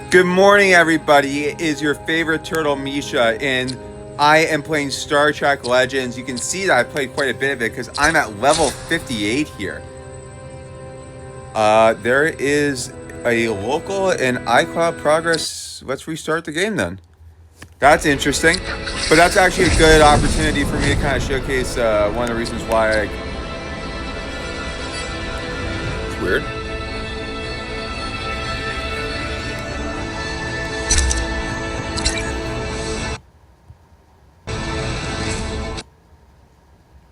Good morning, everybody. It is your favorite turtle, Misha, and I am playing Star Trek Legends. You can see that I played quite a bit of it because I'm at level 58 here. There is a local and iCloud progress. Let's restart the game then. That's interesting, but that's actually a good opportunity for me to kind of showcase one of the reasons why it's weird.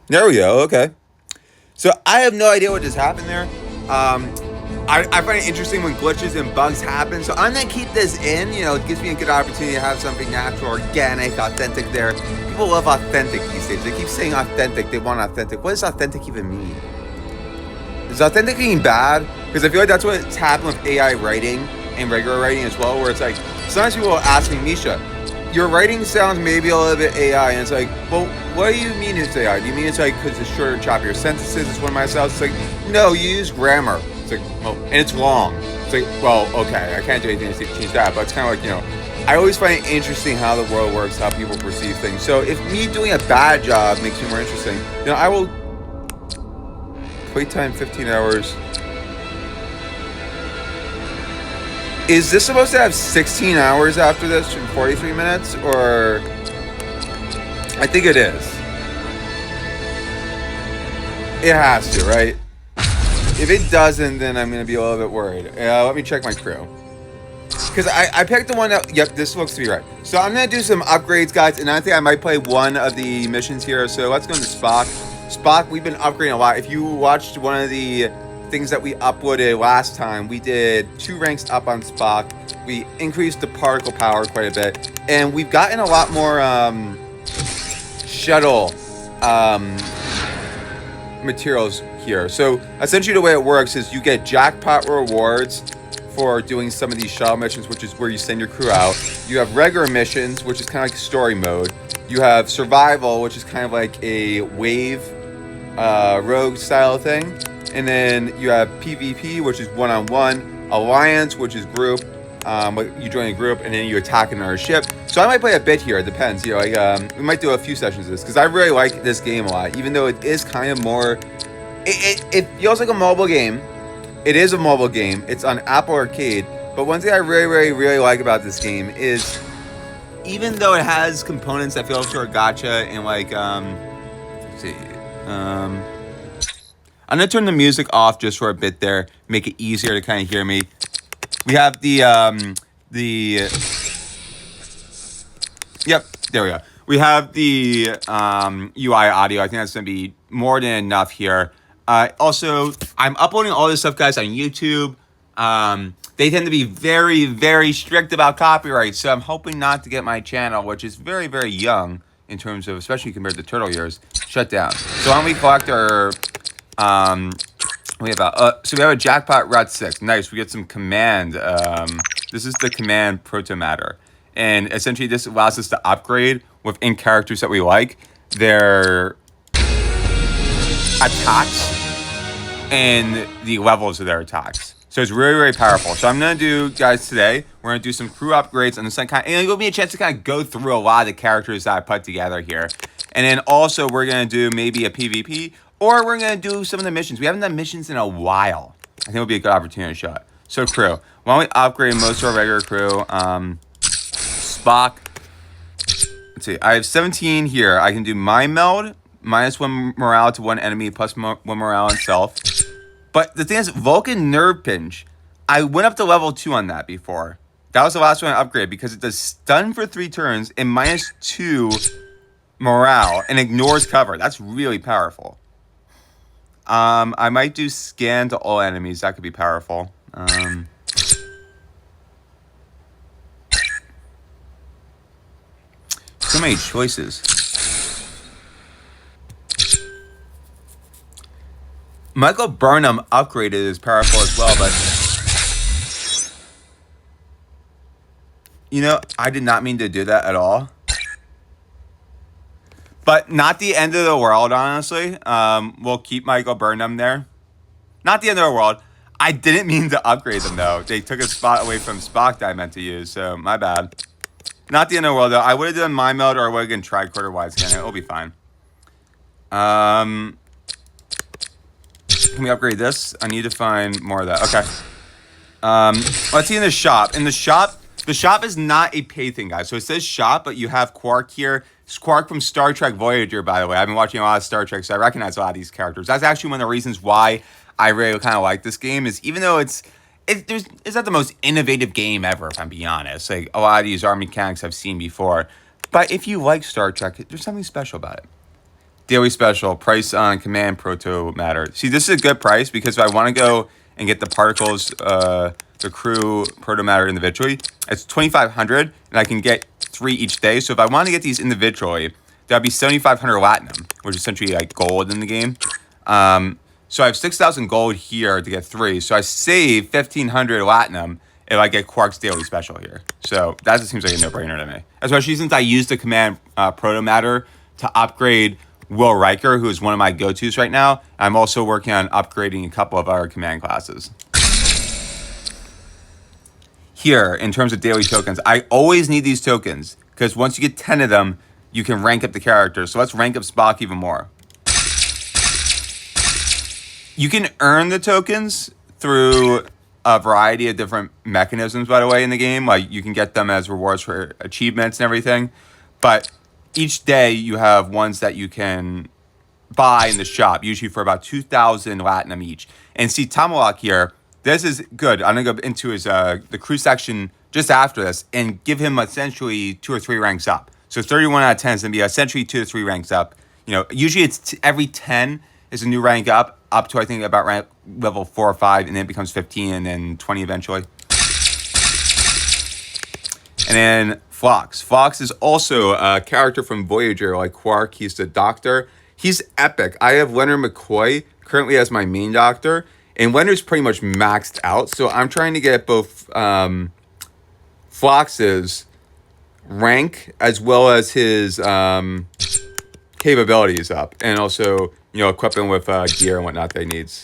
There we go. Okay. So I have no idea what just happened there. I find it interesting when glitches and bugs happen. So I'm gonna keep this in. It gives me a good opportunity to have something natural, organic, authentic there. People love authentic these days. They keep saying authentic. They want authentic. What does authentic even mean? Is authentic mean bad? Because I feel like that's what's happened with AI writing and regular writing as well, where it's like sometimes people will ask me, Misha, your writing sounds maybe a little bit AI, and it's like, well, what do you mean it's AI? Do you mean it's like because it's shorter, choppier sentences? It's one of my styles. It's like, no, you use grammar. It's like, well, and it's long. It's like, well, okay, I can't do anything to change that, but it's kind of like, I always find it interesting how the world works, how people perceive things. So if me doing a bad job makes me more interesting, I will playtime 15 hours. Is this supposed to have 16 hours after this from 43 minutes? Or I think it is. It has to, right? If it doesn't, then I'm going to be a little bit worried. Let me check my crew. Because I picked the one that, yep, this looks to be right. So I'm going to do some upgrades, guys, and I think I might play one of the missions here. So let's go into Spock. Spock, we've been upgrading a lot. If you watched one of the things that we uploaded last time, we did 2 ranks up on Spock. We increased the particle power quite a bit. And we've gotten a lot more shuttle materials here. So essentially the way it works is you get jackpot rewards for doing some of these shuttle missions, which is where you send your crew out. You have regular missions, which is kind of like story mode. You have survival, which is kind of like a wave rogue style thing. And then you have PvP, which is one-on-one. Alliance, which is group. You join a group and then you attack another ship. So I might play a bit here. It depends. We might do a few sessions of this because I really like this game a lot. Even though it is kind of more, it feels like a mobile game. It is a mobile game. It's on Apple Arcade. But one thing I really, really, really like about this game is, even though it has components that feel sort of gacha and like, let's see, I'm gonna turn the music off just for a bit there, make it easier to kind of hear me. We have yep, there we go. We have the UI audio. I think that's gonna be more than enough here. Also, I'm uploading all this stuff, guys, on YouTube. They tend to be very, very strict about copyright, so I'm hoping not to get my channel, which is very, very young in terms of, especially compared to Turtle years, shut down. So why don't we collect our, so we have a jackpot Rot 6. Nice, we get some command. This is the command protomatter. And essentially this allows us to upgrade within characters that we like their attacks and the levels of their attacks. So it's really, really powerful. So I'm going to do, guys, today, we're going to do some crew upgrades and and it'll give me a chance to kind of go through a lot of the characters that I put together here. And then also we're going to do maybe a PvP, or we're going to do some of the missions. We haven't done missions in a while. I think it'll be a good opportunity to show it. So crew, why don't we upgrade most of our regular crew? Spock. Let's see, I have 17 here. I can do Mind Meld, -1 morale to 1 enemy, +1 morale on self. But the thing is, Vulcan Nerve Pinch, I went up to level 2 on that before. That was the last one I upgraded because it does stun for 3 turns and -2 morale and ignores cover. That's really powerful. I might do scan to all enemies. That could be powerful. So many choices. Michael Burnham upgraded is powerful as well, but I did not mean to do that at all. But not the end of the world, honestly. We'll keep Michael Burnham there. Not the end of the world. I didn't mean to upgrade them, though. They took a spot away from Spock that I meant to use, so my bad. Not the end of the world, though. I would have done Mind Meld or I would have done tricorder wide scan. It'll be fine. Can we upgrade this? I need to find more of that. Okay. Let's see in the shop. In the shop is not a pay thing, guys. So it says shop, but you have Quark here. It's Quark from Star Trek Voyager, by the way. I've been watching a lot of Star Trek, so I recognize a lot of these characters. That's actually one of the reasons why I really kind of like this game, is even though it's not the most innovative game ever, if I'm being honest. Like, a lot of these are mechanics I've seen before. But if you like Star Trek, there's something special about it. Daily special, price on command proto matter. See, this is a good price because if I want to go and get the particles, the crew proto matter individually, it's 2,500, and I can get 3 each day. So if I want to get these individually, that'd be 7,500 latinum, which is essentially like gold in the game. So I have 6,000 gold here to get 3. So I save 1,500 latinum if I get Quark's daily special here. So that just seems like a no-brainer to me, especially since I used the command proto matter to upgrade Will Riker, who is one of my go-tos right now. I'm also working on upgrading a couple of our command classes. Here, in terms of daily tokens, I always need these tokens because once you get 10 of them, you can rank up the character. So let's rank up Spock even more. You can earn the tokens through a variety of different mechanisms, by the way, in the game. Like, you can get them as rewards for achievements and everything. But each day, you have ones that you can buy in the shop, usually for about 2,000 latinum each. And see, Tomalak here, this is good. I'm going to go into his the crew section just after this and give him essentially 2 or 3 ranks up. So 31 out of 10 is going to be essentially 2 to 3 ranks up. You know, usually it's every 10 is a new rank up to, I think, about rank level 4 or 5, and then it becomes 15 and then 20 eventually. And then Phlox. Phlox is also a character from Voyager, like Quark. He's the doctor. He's epic. I have Leonard McCoy currently as my main doctor, and Leonard's pretty much maxed out. So I'm trying to get both Phlox's rank as well as his capabilities up, and also, you know, equip him with gear and whatnot that he needs.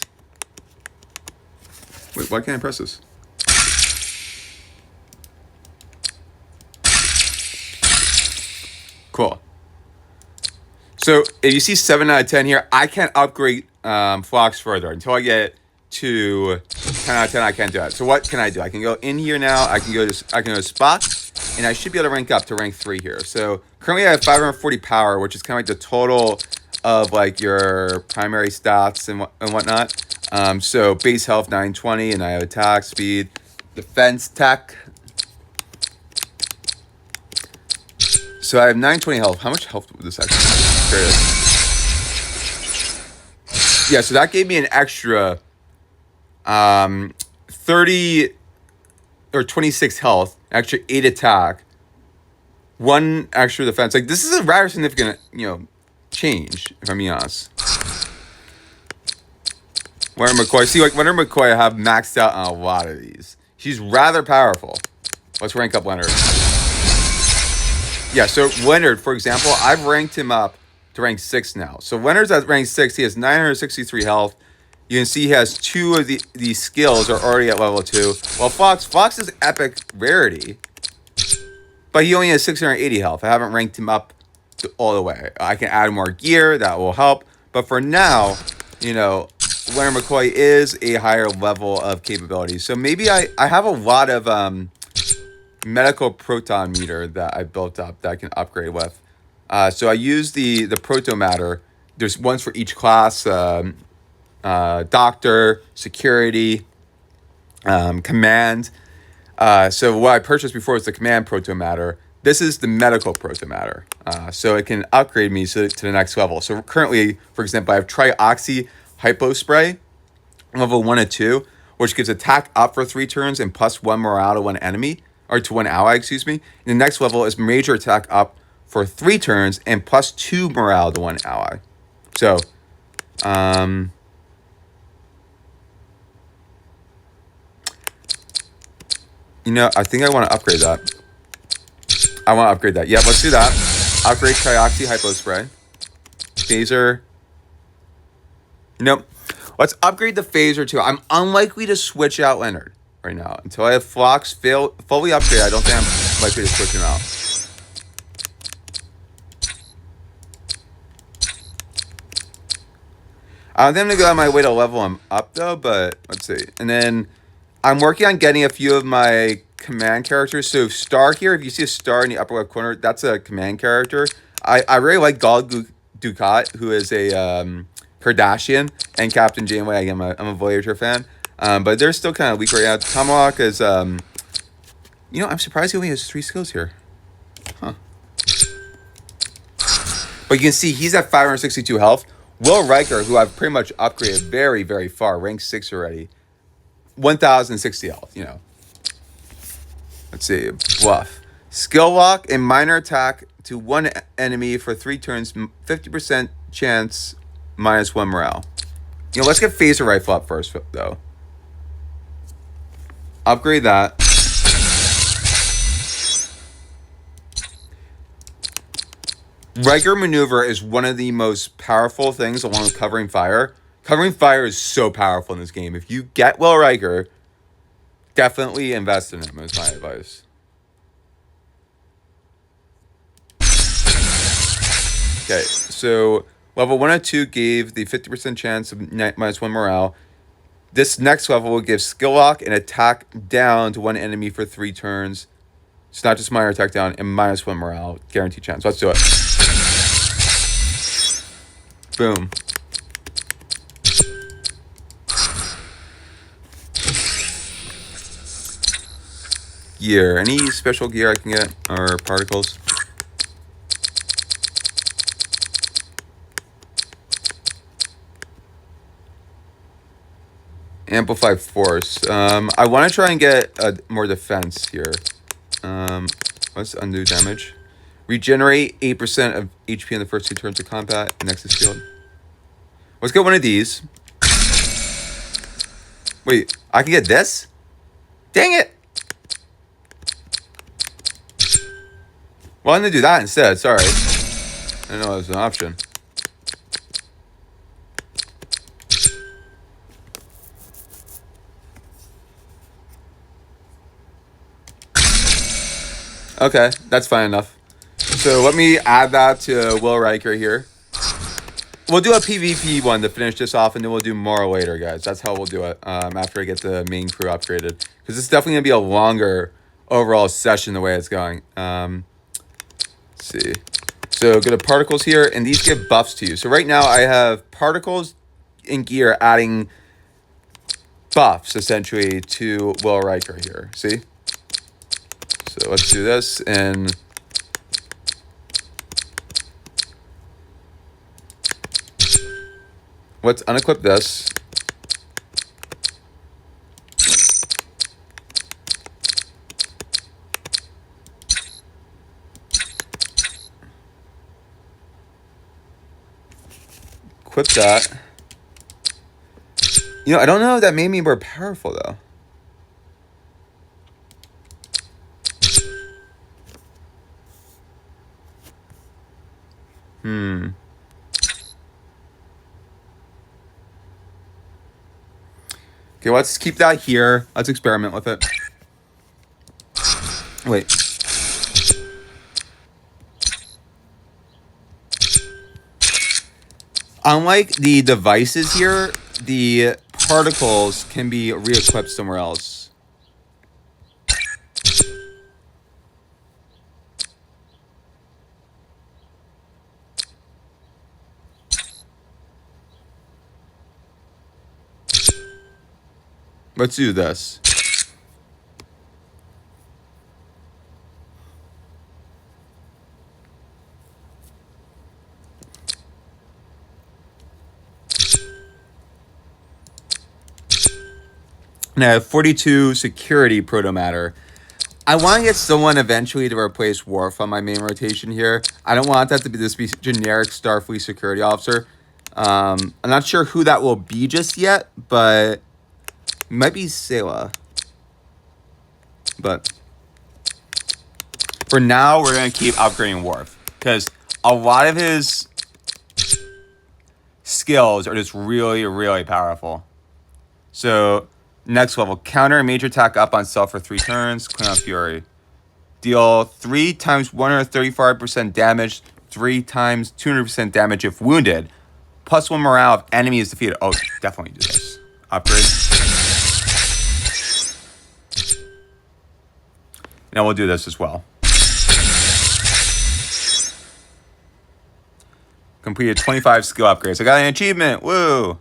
Wait, why can't I press this? Cool. So if you see 7 out of 10 here, I can't upgrade Phlox further until I get to 10 out of 10. I can't do it. So what can I do? I can go in here now. I can go to Spock, and I should be able to rank up to rank 3 here. So currently I have 540 power, which is kind of like the total of like your primary stats and whatnot. So base health 920, and I have attack, speed, defense, tech. So I have 920 health. How much health would this actually? Yeah, so that gave me an extra 30 or 26 health, extra 8 attack, 1 extra defense. Like, this is a rather significant, you know, change, if I'm being honest. Leonard McCoy. See, like, Leonard McCoy, I have maxed out on a lot of these. She's rather powerful. Let's rank up Leonard. Yeah, so Leonard, for example, I've ranked him up to rank 6 now. So Leonard's at rank 6. He has 963 health. You can see he has 2 of these skills are already at level 2. While Fox is epic rarity, but he only has 680 health. I haven't ranked him up all the way. I can add more gear. That will help. But for now, you know, Leonard McCoy is a higher level of capability. So maybe I have a lot of medical proton meter that I built up that I can upgrade with. So I use the proto matter. There's ones for each class: doctor, security, command. So what I purchased before was the command proto matter. This is the medical proto matter. So it can upgrade me to the next level. So currently, for example, I have trioxy hypo spray, level 1 and 2, which gives attack up for 3 turns and plus 1 morale to 1 enemy. Or to 1 ally, excuse me. And the next level is major attack up for 3 turns and plus 2 morale to 1 ally. So, you know, I think I want to upgrade that. I want to upgrade that. Yeah, let's do that. Upgrade Trioxy Hypo Spray. Phaser. Nope. Let's upgrade the phaser too. I'm unlikely to switch out Leonard right now. Until I have Phlox fully upgraded, I don't think I'm likely to switch him out. I don't think I'm going to go on my way to level him up, though, but let's see. And then I'm working on getting a few of my command characters. So Star here, if you see a star in the upper left corner, that's a command character. I really like Gul Dukat, who is a Kardashian, and Captain Janeway. I'm a Voyager fan. But they're still kind of weak right now. Tomahawk is, you know, I'm surprised he only has 3 skills here. Huh. But you can see he's at 562 health. Will Riker, who I've pretty much upgraded very, very far, rank 6 already, 1,060 health, you know. Let's see, Bluff. Skill lock and minor attack to one enemy for 3 turns, 50% chance, -1 morale. You know, let's get phaser rifle up first, though. Upgrade that. Riker maneuver is one of the most powerful things along with covering fire. Covering fire is so powerful in this game. If you get Will Riker, definitely invest in him, is my advice. Okay, so level 102 gave the 50% chance of -1 morale. This next level will give skill lock and attack down to one enemy for 3 turns. It's not just minor attack down and -1 morale. Guaranteed chance. Let's do it. Boom. Gear. Any special gear I can get? Or particles? Amplified force. I want to try and get more defense here. Let's undo damage. Regenerate 8% of HP in the first 2 turns of combat. Nexus field. Let's get one of these. Wait, I can get this? Dang it! Well, I'm gonna do that instead. Sorry. I didn't know that was an option. Okay, that's fine enough. So let me add that to Will Riker here. We'll do a PvP one to finish this off, and then we'll do more later, guys. That's how we'll do it after I get the main crew upgraded. Because it's definitely going to be a longer overall session the way it's going. Let's see. So go to particles here, and these give buffs to you. So right now I have particles in gear adding buffs, essentially, to Will Riker here. See? So let's do this, and let's unequip this. Equip that. You know, I don't know if that made me more powerful, though. Okay, let's keep that here. Let's experiment with it. Wait. Unlike the devices here, the particles can be re-equipped somewhere else. Let's do this. And I have 42 security proto-matter. I want to get someone eventually to replace Worf on my main rotation here. I don't want that to be this generic Starfleet security officer. I'm not sure who that will be just yet, but it might be Sewa. But for now, we're going to keep upgrading Worf, because a lot of his skills are just really, really powerful. So, next level. Counter a major attack up on self for 3 turns. Clean out Fury. Deal 3 times 135% damage, 3 times 200% damage if wounded. +1 morale if enemy is defeated. Oh, definitely do this. Upgrade. Now we'll do this as well. Completed 25 skill upgrades. I got an achievement. Woo!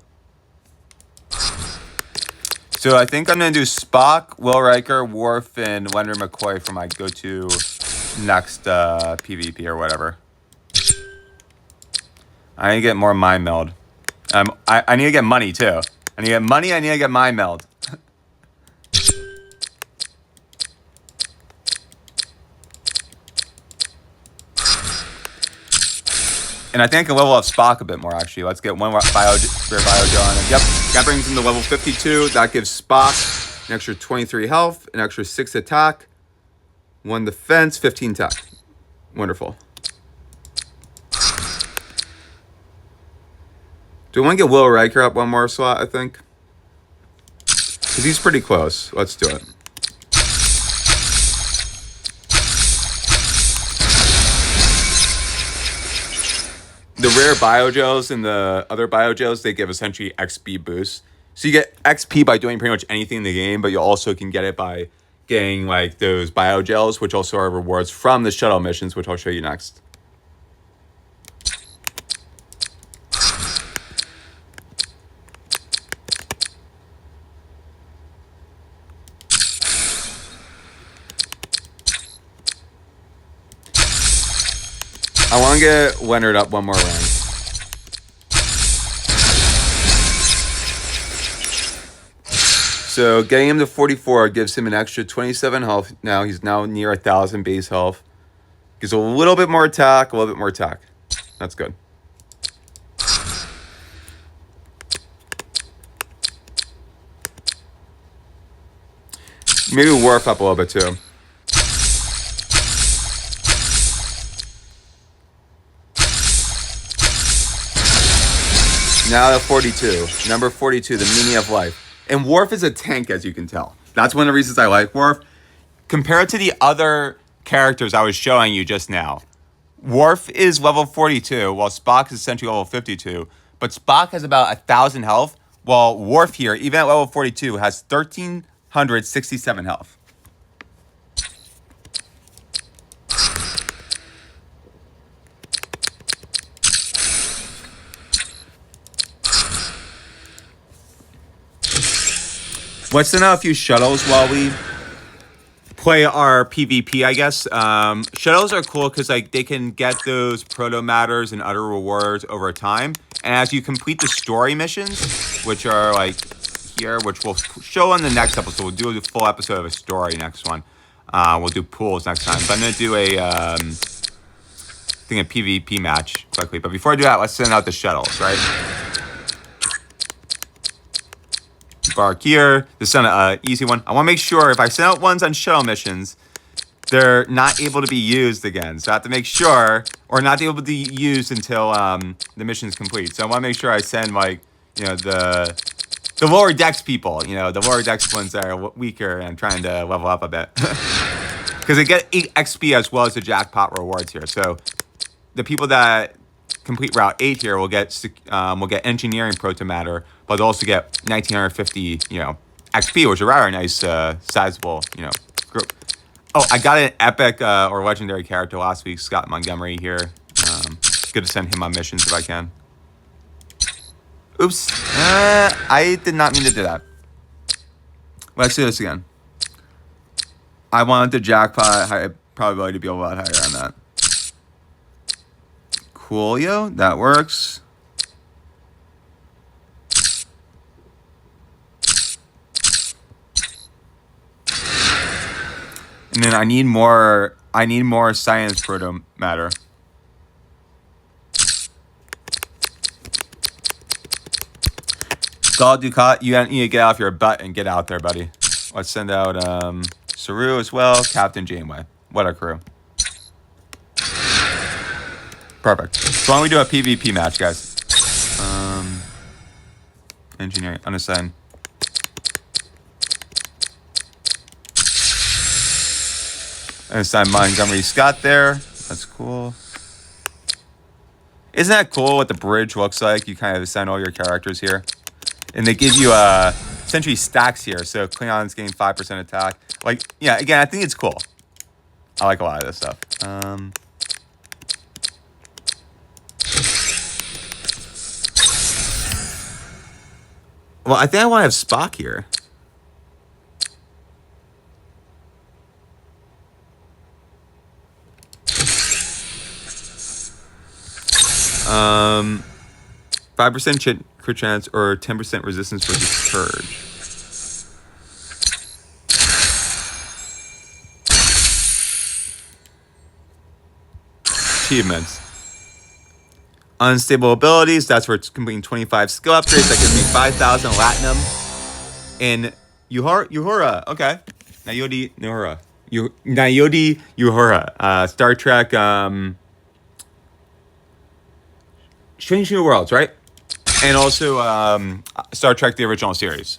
So I think I'm going to do Spock, Will Riker, Worf, and Leonard McCoy for my go-to next PvP or whatever. I need to get more mind meld. I need to get money too. I need to get money. I need to get mind meld. And I think I can level up Spock a bit more, actually. Let's get one rare bio on it. Yep, that brings him to level 52. That gives Spock an extra 23 health, an extra 6 attack, 1 defense, 15 attack. Wonderful. Do we want to get Will Riker up one more slot, I think? Because he's pretty close. Let's do it. The rare biogels and the other biogels, they give essentially XP boosts. So you get XP by doing pretty much anything in the game, but you also can get it by getting like those biogels, which also are rewards from the shuttle missions, which I'll show you next. I want to get Leonard up one more rank. So getting him to 44 gives him an extra 27 health. Now he's now near 1,000 base health. Gives a little bit more attack, a little bit more attack. That's good. Maybe Worf up a little bit too. Now at 42. Number 42, the meaning of life. And Worf is a tank, as you can tell. That's one of the reasons I like Worf. Compared to the other characters I was showing you just now, Worf is level 42, while Spock is essentially level 52. But Spock has about 1,000 health, while Worf here, even at level 42, has 1,367 health. Let's send out a few shuttles while we play our PvP, I guess. Shuttles are cool because like they can get those proto matters and other rewards over time. And as you complete the story missions, which are like here, which we'll show on the next episode. We'll do a full episode of a story next one. We'll do pools next time. But I'm going to do a PvP match quickly. But before I do that, let's send out the shuttles, right? Bark here. This is an easy one. I want to make sure if I send out ones on shuttle missions, they're not able to be used again. So I have to make sure, or not able to be used until the mission is complete. So I want to make sure I send like, you know, the lower decks people, you know, the lower decks ones that are weaker and trying to level up a bit. Because they get 8 XP as well as the jackpot rewards here. So the people that complete Route 8 here will get engineering proto matter, but they'll also get 1,950, you know, XP, which is a rather nice, sizable, you know, group. Oh, I got an epic or legendary character last week, Scott Montgomery here. Good to send him on missions if I can. Oops. I did not mean to do that. Let's do this again. I wanted the jackpot probability to be a lot higher on that. Coolio, that works. And then I need more science proto matter. God Ducat, you need to get off your butt and get out there, buddy. Let's send out Saru as well, Captain Janeway. What a crew. Perfect. So why don't we do a PvP match, guys? Engineering, unassigned. Unassigned Montgomery Scott there. That's cool. Isn't that cool what the bridge looks like? You kind of assign all your characters here. And they give you essentially stacks here. So Klingons gain 5% attack. Like, yeah, again, I think it's cool. I like a lot of this stuff. Well, I think I want to have Spock here. 5% crit chance or 10% resistance for this purge. Achievements. Unstable abilities. That's where it's completing 25 skill upgrades. That gives me 5,000 Latinum. And Uhura. Okay. Nayodi Uhura. Nayodi Uhura. Star Trek. Strange New Worlds, right? And also Star Trek, the original series.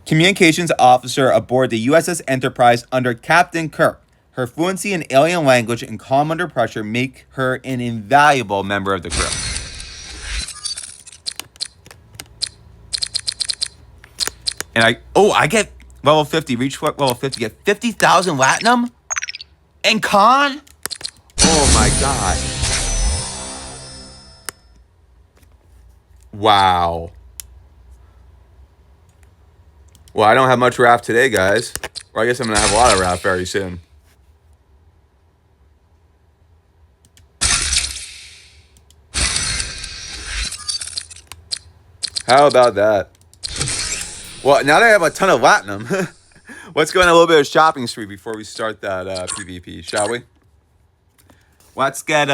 Communications officer aboard the USS Enterprise under Captain Kirk. Her fluency in alien language and calm under pressure make her an invaluable member of the crew. And I get level 50, reach level 50, get 50,000 Latinum? And con? Oh my god. Wow. Well, I don't have much RAF today, guys. Or I guess I'm going to have a lot of RAF very soon. How about that? Well, now that I have a ton of Latinum, let's go on a little bit of shopping spree before we start that PvP, shall we? Let's get,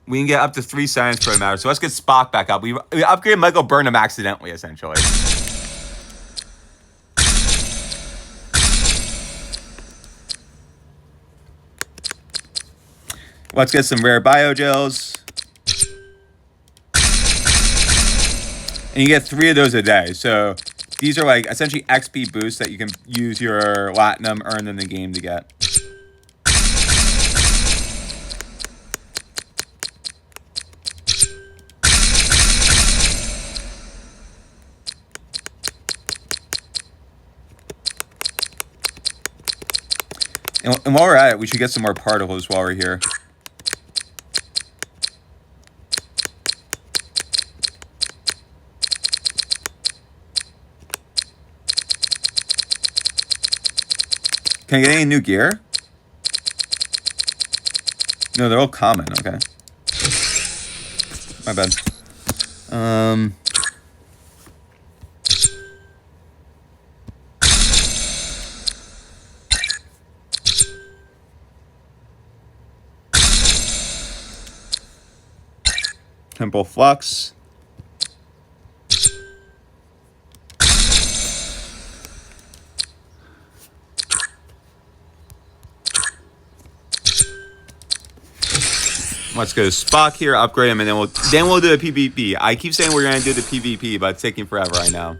we can get up to 3 science per matter. So let's get Spock back up. We upgraded Michael Burnham accidentally, essentially. Let's get some rare biogels. And you get 3 of those a day. So these are like essentially XP boosts that you can use your Latinum earned in the game to get. And while we're at it, we should get some more particles while we're here. Can I get any new gear? No, they're all common, okay. My bad. Temple Flux. Let's go to Spock here, upgrade him, and then we'll do the PvP. I keep saying we're gonna do the PvP, but it's taking forever right now.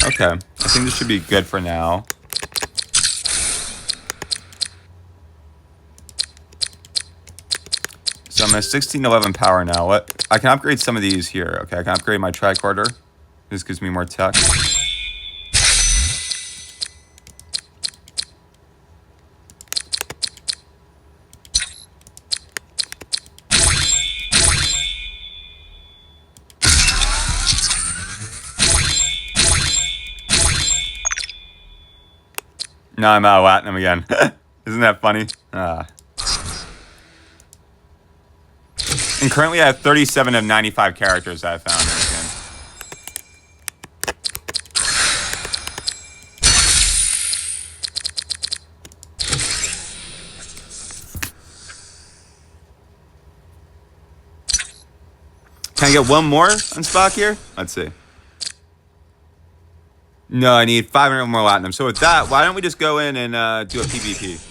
Okay, I think this should be good for now. So I'm at 1611 power now. What? I can upgrade some of these here. Okay, I can upgrade my tricorder. This gives me more tech. Now I'm out of Latinum again. Isn't that funny? And currently I have 37 of 95 characters that I found in this game. Can I get one more on Spock here? Let's see. No, I need 500 more Latinum. So with that, why don't we just go in and do a PvP?